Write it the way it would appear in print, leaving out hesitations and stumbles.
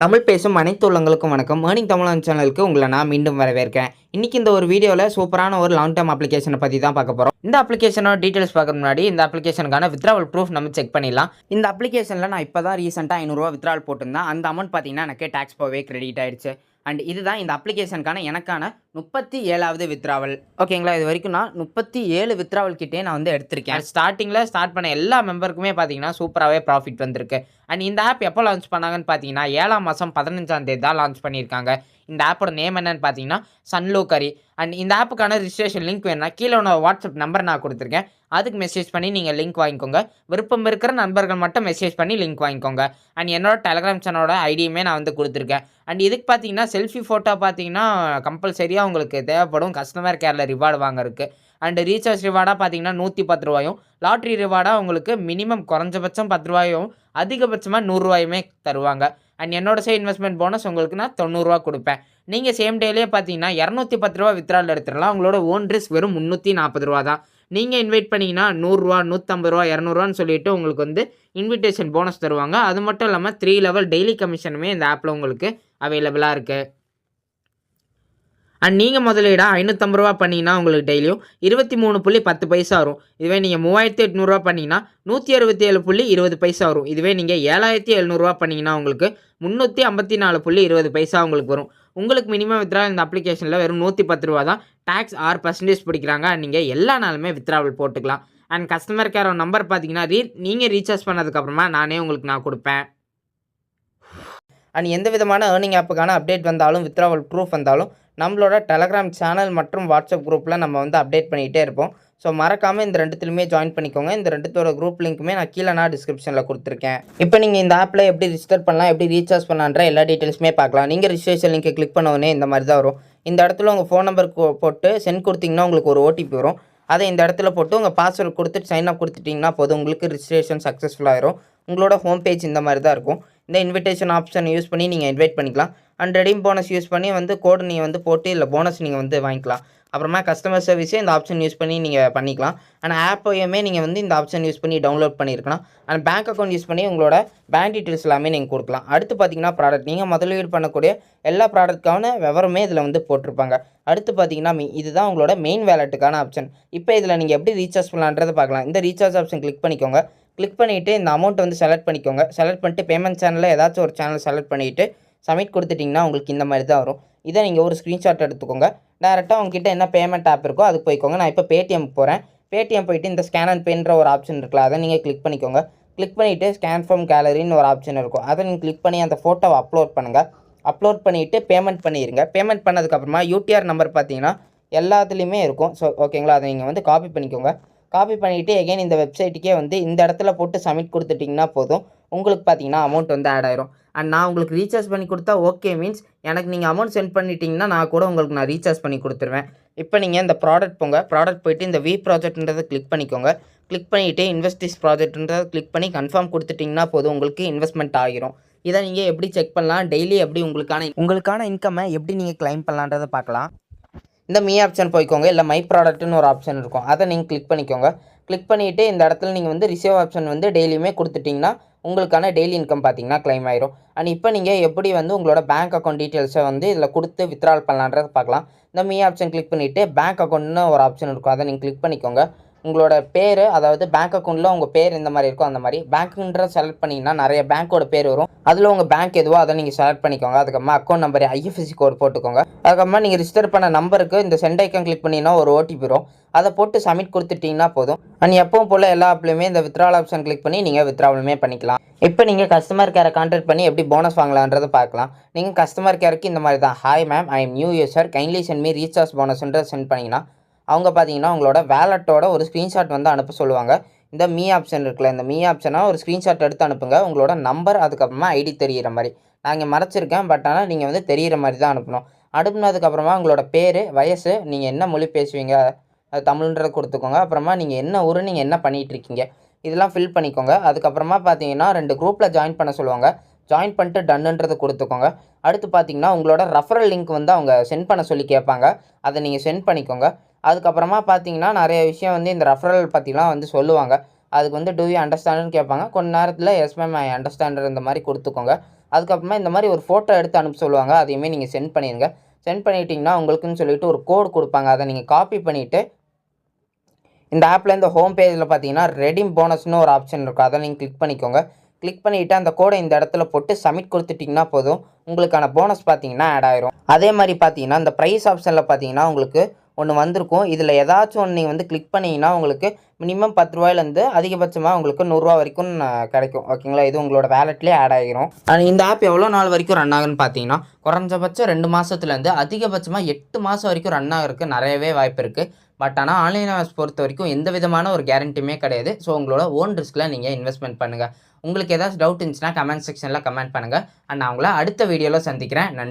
தமிழ் பேசும் அனைத்து உள்ளங்களுக்கும் வணக்கம். ஏர்னிங் தமிழன் சேனலுக்கு உங்களை நான் மீண்டும் வரவேற்கிறேன். இன்னைக்கு இந்த ஒரு வீடியோவில் சூப்பரான ஒரு லாங் டேர்ம் அப்ளிகேஷனை பற்றி தான் பார்க்க போகிறோம். இந்த அப்ளிகேஷனோட டீட்டெயில்ஸ் பார்க்க முன்னாடி இந்த அப்ளிகேஷனுக்கான வித்ட்ராவல் ப்ரூஃப் நம்ம செக் பண்ணிடலாம். இந்த அப்ளிகேஷனில் நான் இப்போ தான் ரீசெண்டாக ₹500 வித்ட்ராவல் போட்டிருந்தேன். அந்த அமௌண்ட் பார்த்தீங்கன்னா எனக்கு டேக்ஸ் போவே கிரெடிட் ஆயிடுச்சு. அண்ட் இதுதான் இந்த அப்ளிகேஷனுக்கான எனக்கான 37வது வித்ட்ராவல். ஓகேங்களா, இது வரைக்கும் நான் 37 வித்ட்ராவல் கிட்டே நான் வந்து எடுத்திருக்கேன். ஸ்டார்டிங்கில் ஸ்டார்ட் பண்ண எல்லா மெம்பருக்குமே பார்த்தீங்கன்னா சூப்பராகவே ப்ராஃபிட் வந்திருக்கு. அண்ட் இந்த ஆப் எப்போ லான்ச் பண்ணாங்கன்னு பார்த்தீங்கன்னா 7ஆம் மாதம் 15ஆம் தேதி தான் லான்ச் பண்ணியிருக்காங்க. இந்த ஆப்போட நேம் என்னன்னு பார்த்தீங்கன்னா சன்லோக்கரி. அண்ட் இந்த ஆப்புக்கான ரிஜிஸ்ட்ரேஷன் லிங்க் வேணும்னா கீழே உள்ள வாட்ஸ்அப் நம்பர் நான் கொடுத்துருக்கேன். அதுக்கு மெசேஜ் பண்ணி நீங்கள் லிங்க் வாங்கிக்கோங்க. விருப்பம் இருக்கிற நண்பர்கள் மட்டும் மெசேஜ் பண்ணி லிங்க் வாங்கிக்கோங்க. அண்ட் என்னோட டெலகிராம் சேனலோட ஐடியுமே நான் வந்து கொடுத்துருக்கேன். அண்ட் இதுக்கு பார்த்தீங்கன்னா செல்ஃபி ஃபோட்டோ பார்த்தீங்கன்னா கம்பல்சரியாக உங்களுக்கு தேவைப்படும் கஸ்டமர் கேரில் ரிவார்டு வாங்குறதுக்கு. அண்ட் ரீசார்ஜ் ரிவார்டாக பார்த்தீங்கன்னா ₹110, லாட்ரி ரிவார்டாக உங்களுக்கு மினிமம் குறைஞ்சபட்சம் ₹10, அதிகபட்சமாக ₹100 தருவாங்க. அண்ட் என்னோட சைட் இன்வெஸ்ட்மெண்ட் போனஸ் உங்களுக்கு நான் ₹90 கொடுப்பேன். நீங்கள் சேம் டேலேயே பார்த்தீங்கன்னா ₹210 வித்ட்ரால் எடுத்துடலாம். உங்களோட ஓன் ரிஸ்க் வெறும் ₹340 தான். நீங்கள் இன்வைட் பண்ணிங்கன்னா ₹100, ₹150, ₹200 சொல்லிட்டு உங்களுக்கு வந்து இன்விடேஷன் போனஸ் தருவாங்க. அது மட்டும் இல்லாமல் 3 லெவல் டெய்லி கமிஷனுமே இந்த ஆப்பில் உங்களுக்கு அவைலபிளாக இருக்குது. அண்ட் நீங்கள் முதலீடாக ₹550 பண்ணிங்கன்னா உங்களுக்கு டெய்லியும் 23.10 வரும். இதுவே நீங்கள் ₹3800 பண்ணிங்கன்னா 167.20 வரும். இதுவே நீங்கள் ₹7700 பண்ணிங்கன்னா உங்களுக்கு 354.20 உங்களுக்கு வரும். உங்களுக்கு மினிமம் வித்ட்ராவல் இந்த அப்ளிகேஷனில் வெறும் ₹110 தான். டேக்ஸ் 6% பிடிக்கிறாங்க. நீங்கள் எல்லா நாளுமே வித்ட்ராவல் போட்டுக்கலாம். அண்ட் கஸ்டமர் கேர் நம்பர் பார்த்தீங்கன்னா நீங்கள் ரீசார்ஜ் பண்ணதுக்கப்புறமா நானே உங்களுக்கு நான் கொடுப்பேன். அண்ட் எந்த விதமான ஏர்னிங் ஆப்புக்கான அப்டேட் வந்தாலும் வித்ட்ராவல் ப்ரூஃப் வந்தாலும் நம்மளோட டெலகிராம் சேனல் மற்றும் வாட்ஸ்அப் குரூப்பில் நம்ம வந்து அப்டேட் பண்ணிகிட்டே இருப்போம். ஸோ மறக்காமல் இந்த ரெண்டுத்துலையுமே ஜாயின் பண்ணிக்கோங்க. இந்த ரெண்டுத்தோட குரூப் லிங்க்குமே நான் கீழே நான் டிஸ்கிரிப்ஷனில் கொடுத்துருக்கேன். இப்போ நீங்கள் இந்த ஆப்பில் எப்படி ரிஜிஸ்டர் பண்ணலாம், எப்படி ரீசார்ஜ் பண்ணலான்ற எல்லா டீட்டெயில்ஸுமே பார்க்கலாம். நீங்கள் ரிஜிஸ்ட்ரேஷன் லிங்க்கை கிளிக் பண்ணோடனே இந்த மாதிரி தான் வரும். இந்த இடத்துல உங்கள் ஃபோன் நம்பர் போட்டு சென்ட் கொடுத்தீங்கன்னா உங்களுக்கு ஒரு ஓடிபி வரும். அதை இந்த இடத்துல போட்டு உங்கள் பாஸ்வேர்டு கொடுத்துட்டு சைன் அப் கொடுத்துட்டிங்கன்னா போதும், உங்களுக்கு ரிஜிஸ்ட்ரேஷன் சக்ஸஸ்ஃபுல்லாகிடும். உங்களோட ஹோம் பேஜ் இந்த மாதிரி தான் இருக்கும். இந்த இன்விடேஷன் ஆப்ஷன் யூஸ் பண்ணி நீங்கள் இன்வைட் பண்ணிக்கலாம். அண்ட் ரெடீம் போனஸ் யூஸ் பண்ணி வந்து கோடு நீங்கள் வந்து போட்டு இல்லை போனஸ் நீங்கள் வந்து வாங்கிக்கலாம். அப்புறமா கஸ்டமர் சர்வீஸே இந்த ஆப்ஷன் யூஸ் பண்ணி நீங்கள் பண்ணிக்கலாம். அண்ட் ஆப்பையுமே நீங்கள் வந்து இந்த ஆப்ஷன் யூஸ் பண்ணி டவுன்லோட் பண்ணியிருக்கலாம். அண்ட் பேங்க் அக்கௌண்ட் யூஸ் பண்ணி உங்களோட பேங்க் டீட்டெயில்ஸ் எல்லாமே நீங்கள் கொடுக்கலாம். அடுத்து பார்த்தீங்கன்னா ப்ராடக்ட், நீங்கள் முதலீடு பண்ணக்கூடிய எல்லா ப்ராடக்ட்கான விவரமே இதில் வந்து போட்டிருப்பாங்க. அடுத்து பார்த்தீங்கன்னா இதுதான் உங்களோட மெயின் வேலெட்டுக்கான ஆப்ஷன். இப்போ இதில் நீங்கள் எப்படி ரீசார்ஜ் பண்ணலான்றதை பார்க்கலாம். இந்த ரீசார்ஜ் ஆப்ஷன் கிளிக் பண்ணிக்கோங்க. கிளிக் பண்ணிவிட்டு இந்த அமௌண்ட் வந்து செலக்ட் பண்ணிக்கோங்க. செலக்ட் பண்ணிட்டு பேமெண்ட் சேனலில் ஏதாச்சும் ஒரு சேனல் செலக்ட் பண்ணிவிட்டு சப்மிட் கொடுத்துட்டிங்கன்னா உங்களுக்கு இந்த மாதிரி தான் வரும். இதை நீங்கள் ஒரு ஸ்க்ரீன்ஷாட் எடுத்துக்கோங்க. டேரெக்டாக உங்ககிட்ட என்ன பேமெண்ட் ஆப் இருக்கோ அதுக்கு போய்க்கோங்க. நான் இப்போ பேடிஎம் போகிறேன். பேடிஎம் போயிட்டு இந்த ஸ்கேன் அண்ட் பேன்ற ஒரு ஆப்ஷன் இருக்குல்ல, அதை நீங்கள் கிளிக் பண்ணிக்கோங்க. கிளிக் பண்ணிவிட்டு ஸ்கேன் ஃப்ரம் கேலரின்னு ஒரு ஆப்ஷன் இருக்கும். அதை நீங்கள் கிளிக் பண்ணி அந்த ஃபோட்டோவை அப்லோட் பண்ணுங்கள். அப்லோட் பண்ணிவிட்டு பேமெண்ட் பண்ணிடுங்க. பேமெண்ட் பண்ணதுக்கப்புறமா யூடிஆர் நம்பர் பார்த்தீங்கன்னா எல்லாத்துலேயுமே இருக்கும். ஸோ ஓகேங்களா, அதை நீங்கள் வந்து காப்பி பண்ணிக்கோங்க. காப்பி பண்ணிவிட்டு எகைன் இந்த வெப்சைட்டுக்கே வந்து இந்த இடத்துல போட்டு சப்மிட் கொடுத்துட்டிங்கன்னா போதும், உங்களுக்கு பார்த்தீங்கன்னா அமௌண்ட் வந்து ஆட் ஆயிரும். அண்ட் நான் உங்களுக்கு ரீசார்ஜ் பண்ணி கொடுத்தா ஓகே மீன்ஸ் எனக்கு நீங்கள் அமௌண்ட் சென்ட் பண்ணிட்டீங்கன்னா நான் கூட உங்களுக்கு நான் ரீசார்ஜ் பண்ணி கொடுத்துருவேன். இப்போ நீங்கள் இந்த ப்ராடக்ட் போங்க. ப்ராடக்ட் போய்ட்டு இந்த வி ப்ராஜெக்ட்ன்றதை கிளிக் பண்ணிக்கோங்க. கிளிக் பண்ணிவிட்டு இன்வெஸ்டிஸ் ப்ராஜெக்ட்ன்றதை கிளிக் பண்ணி கன்ஃபார்ம் கொடுத்துட்டிங்கன்னா போதும், உங்களுக்கு இன்வெஸ்ட்மெண்ட் ஆகிரும். இதை நீங்கள் எப்படி செக் பண்ணலாம், டெய்லி எப்படி உங்களுக்கான இன்கம்மை எப்படி நீங்கள் கிளைம் பண்ணலான்றதை பார்க்கலாம். இந்த மீ ஆப்ஷன் போய்க்கோங்க. இல்லை மை ப்ராடக்ட்னு ஒரு ஆப்ஷன் இருக்கும், அதை நீங்கள் கிளிக் பண்ணிக்கோங்க. கிளிக் பண்ணிவிட்டு இந்த இடத்துல நீங்கள் வந்து ரிசீவ் ஆப்ஷன் வந்து டெய்லியுமே கொடுத்துட்டிங்கன்னா உங்களுக்கான டெய்லி இன்கம் பார்த்தீங்கன்னா கிளைம் ஆயிரும். அண்ட் இப்போ நீங்கள் எப்படி வந்து உங்களோட பேங்க் அக்கௌண்ட் டீட்டெயில்ஸை வந்து இதில் கொடுத்து வித்ட்ரால் பண்ணலான்றதை பார்க்கலாம். இந்த மீ ஆப்ஷன் கிளிக் பண்ணிவிட்டு பேங்க் அக்கௌண்ட்னு ஒரு ஆப்ஷன் இருக்கும், அதை நீங்கள் கிளிக் பண்ணிக்கோங்க. உங்களோட பேர், அதாவது பேங்க் அக்கௌண்ட்டில் உங்கள் பேர் இந்த மாதிரி இருக்கும். அந்த மாதிரி பேங்க்குன்ற செலக்ட் பண்ணிங்கன்னா நிறைய பேங்க்கோட பேர் வரும். அதில் உங்கள் பேங்க் எதுவோ அதை நீங்கள் செலக்ட் பண்ணிக்கோங்க. அதுக்கப்புறமா அக்கௌண்ட் நம்பர் ஐஎஃப்எஸ்சி கோட் போட்டுக்கோங்க. அதுக்கப்புறமா நீங்கள் ரிஜிஸ்டர் பண்ண நம்பருக்கு இந்த சென்ட் ஐக்கன் கிளிக் பண்ணிங்கன்னா ஒரு ஓடிபி வரும். அதை போட்டு சப்மிட் கொடுத்துட்டிங்கன்னா போதும். அண்ட் எப்பவும் போல் எல்லா ஆப்லையுமே இந்த வித்ட்ராவல் ஆப்ஷன் கிளிக் பண்ணி நீங்கள் வித்ட்ராவலுமே பண்ணிக்கலாம். இப்போ நீங்கள் கஸ்டமர் கேரை கான்டாக்ட் பண்ணி எப்படி போனஸ் வாங்கலான்றதை பார்க்கலாம். நீங்கள் கஸ்டமர் கேருக்கு இந்த மாதிரி தான், hi ma'am, I am new user, kindly send me recharge போனஸ்ன்ற சென்ட் பண்ணிங்கன்னா அவங்க பார்த்தீங்கன்னா உங்களோட வேலட்டோட ஒரு ஸ்க்ரீன்ஷாட் வந்து அனுப்ப சொல்லுவாங்க. இந்த மீ ஆப்ஷன் இருக்குல்ல, இந்த மீ ஆப்ஷனாக ஒரு ஸ்க்ரீன்ஷாட் எடுத்து அனுப்புங்க. உங்களோட நம்பர் அதுக்கப்புறமா ஐடி தெரிகிற மாதிரி. நான் இங்கே மறைச்சிருக்கேன், பட் ஆனால் நீங்கள் வந்து தெரிகிற மாதிரி தான் அனுப்பணும். அனுப்புனதுக்கப்புறமா உங்களோட பேர், வயசு, நீங்கள் என்ன மொழி பேசுவீங்க, அது தமிழ்ன்றதை கொடுத்துக்கோங்க. அப்புறமா நீங்கள் என்ன ஊர், நீங்கள் என்ன பண்ணிகிட்ருக்கீங்க, இதெல்லாம் ஃபில் பண்ணிக்கோங்க. அதுக்கப்புறமா பார்த்தீங்கன்னா 2 குரூப்பில் ஜாயின் பண்ண சொல்லுவாங்க. ஜாயின் பண்ணிட்டு டன்னுன்றதை கொடுத்துக்கோங்க. அடுத்து பார்த்தீங்கன்னா உங்களோட ரெஃபரல் லிங்க் வந்து அவங்க சென்ட் பண்ண சொல்லி கேட்பாங்க. அதை நீங்கள் சென்ட் பண்ணிக்கோங்க. அதுக்கப்புறமா பார்த்தீங்கன்னா நிறைய விஷயம் வந்து இந்த ரெஃபரல் பற்றிலாம் வந்து சொல்லுவாங்க. அதுக்கு வந்து டூ யூ அண்டர்ஸ்டாண்டுன்னு கேட்பாங்க. கொஞ்ச நேரத்தில் எஸ் மேம் ஐ அண்டர்ஸ்டாண்டர் இந்த மாதிரி கொடுத்துக்கோங்க. அதுக்கப்புறமா இந்த மாதிரி ஒரு ஃபோட்டோ எடுத்து அனுப்ப சொல்லுவாங்க. அதையுமே நீங்கள் சென்ட் பண்ணிடுங்க. சென்ட் பண்ணிட்டீங்கன்னா உங்களுக்குன்னு சொல்லிட்டு ஒரு கோடு கொடுப்பாங்க. அதை நீங்கள் காப்பி பண்ணிவிட்டு இந்த ஆப்பில் இந்த ஹோம் பேஜில் பார்த்தீங்கன்னா ரெடீம் போனஸ்னு ஒரு ஆப்ஷன் இருக்கும். அதை நீங்கள் கிளிக் பண்ணிக்கோங்க. கிளிக் பண்ணிவிட்டு அந்த கோடை இந்த இடத்துல போட்டு சப்மிட் கொடுத்துட்டிங்கன்னா போதும், உங்களுக்கான போனஸ் பார்த்தீங்கன்னா ஆட் ஆயிரும். அதே மாதிரி பார்த்தீங்கன்னா இந்த ப்ரைஸ் ஆப்ஷனில் பார்த்தீங்கன்னா உங்களுக்கு ஒன்று வந்திருக்கும். இதில் ஏதாச்சும் ஒன்று நீங்கள் வந்து கிளிக் பண்ணிங்கன்னா உங்களுக்கு மினிமம் 10 ரூபாயிலேருந்து அதிகபட்சமாக உங்களுக்கு 100 ரூபா வரைக்கும் கிடைக்கும். ஓகேங்களா, இது உங்களோட வேலெட்லேயே ஆட் ஆகிரும். இந்த ஆப் எவ்வளோ நாள் வரைக்கும் ரன் ஆகுன்னு பார்த்தீங்கன்னா குறைஞ்சபட்சம் 2 மாதத்துலேருந்து அதிகபட்சமாக 8 மாதம் வரைக்கும் ரன் ஆகிறதுக்கு நிறையவே வாய்ப்பு இருக்குது. பட் ஆனால் ஆன்லைன் இன்வெஸ்ட் பொறுத்த வரைக்கும் எந்த விதமான ஒரு கேரண்டியுமே கிடையாது. ஸோ உங்களோட ஓன் ரிஸ்கில் நீங்கள் இன்வெஸ்ட்மெண்ட் பண்ணுங்கள். உங்களுக்கு ஏதாச்சும் டவுட் இருந்துச்சுன்னா கமெண்ட் செக்ஷனில் கமெண்ட் பண்ணுங்கள். அண்ட் நான் உங்களை அடுத்த வீடியோவில் சந்திக்கிறேன். நன்றி.